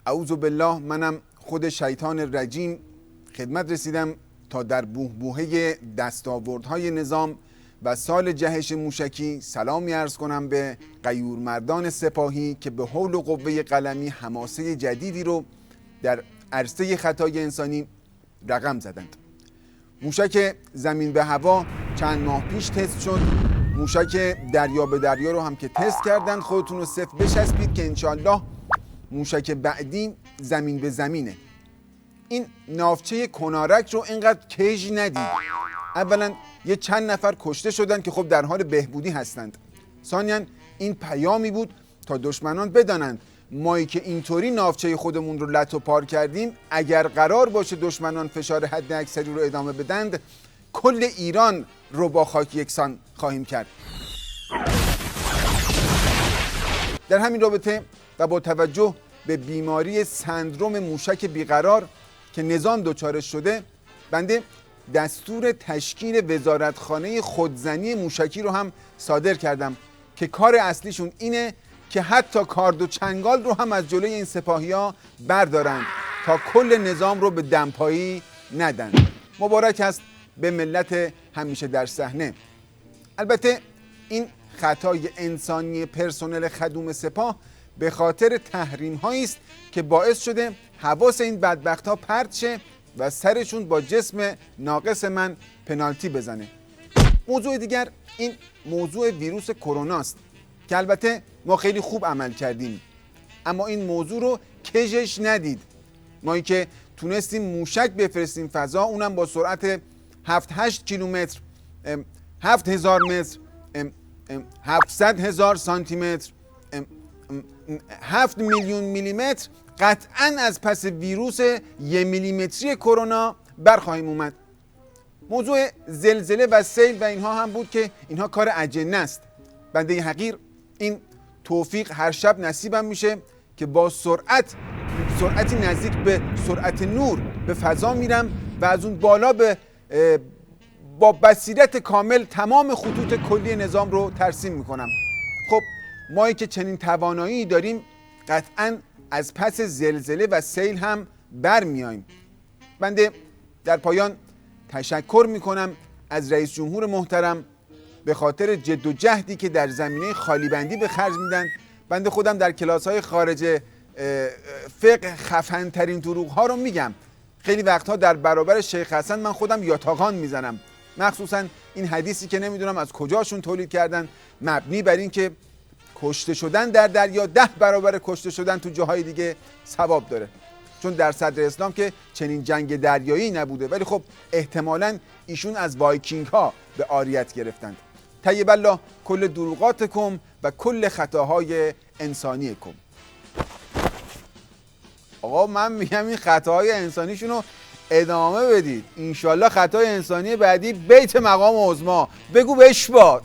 اعوذ بالله، منم خود شیطان رجیم خدمت رسیدم تا در بوهبوهه دستاوردهای نظام و سال جهش موشکی سلامی عرض کنم به غیورمردان سپاهی که به حول و قوه قلمی حماسه جدیدی رو در عرصه خطای انسانی رقم زدند. موشک زمین به هوا چند ماه پیش تست شد، موشک دریا به دریا رو هم که تست کردن. خودتون رو صفر بچسبید که انشالله موشک بعدی زمین به زمینه. این ناوچه کنارک رو اینقدر کیج ندید. اولا یه چند نفر کشته شدن که خب در حال بهبودی هستند. ثانیاً این پیامی بود تا دشمنان بدانند مایی که اینطوری ناوچه خودمون رو لت و پار کردیم، اگر قرار باشه دشمنان فشار حد اکثری رو ادامه بدند، کل ایران رو با خاک یکسان خواهیم کرد. در همین رابطه و با توجه به بیماری سندروم موشک بیقرار که نظام دچارش شده، بنده دستور تشکیل وزارتخانه خودزنی موشکی رو هم صادر کردم که کار اصلیشون اینه که حتی کارد و چنگال رو هم از جلوی این سپاهی‌ها بردارن تا کل نظام رو به دمپایی ندن. مبارک است به ملت همیشه در صحنه. البته این خطای انسانی پرسنل خدوم سپاه به خاطر تحریم هایی است که باعث شده حواس این بدبخت ها پرت شه و سرشون با جسم ناقص من پنالتی بزنه. موضوع دیگر این موضوع ویروس کرونا است که البته ما خیلی خوب عمل کردیم، اما این موضوع رو کژش ندید. ما که تونستیم موشک بفرستیم فضا، اونم با سرعت 7-8 کیلومتر، 7000 متر، 700,000 سانتی متر، 7 میلیون میلیمتر، قطعاً از پس ویروس 1 میلیمتری کرونا برخواهیم اومد. موضوع زلزله و سیل و اینها هم بود که اینها کار اجنه است. بنده حقیر این توفیق هر شب نصیبم میشه که با سرعتی نزدیک به سرعت نور به فضا میرم و از اون بالا با بصیرت کامل تمام خطوط کلی نظام رو ترسیم میکنم. خب ما که چنین توانایی داریم، قطعاً از پس زلزله و سیل هم برمیاییم. بنده در پایان تشکر میکنم از رئیس جمهور محترم به خاطر جد و جهدی که در زمینه خالی بندی به خرج میدن. بنده خودم در کلاس‌های خارج فقه خفن ترین دروغ ها رو میگم. خیلی وقتها در برابر شیخ حسن من خودم یاتاقان میزنم، مخصوصا این حدیثی که نمیدونم از کجاشون تولید کردن، مبنی بر این که کشته شدن در دریا 10 برابر کشته شدن تو جاهای دیگه ثواب داره، چون در صدر اسلام که چنین جنگ دریایی نبوده. ولی خب احتمالاً ایشون از وایکینگ ها به عاریت گرفتند. طیب الله کل دروغاتکم و کل خطاهای انسانیکم. آقا من میگم این خطاهای انسانیشون رو ادامه بدید. انشالله خطای انسانی بعدی بیت مقام عظما بگو بشباد.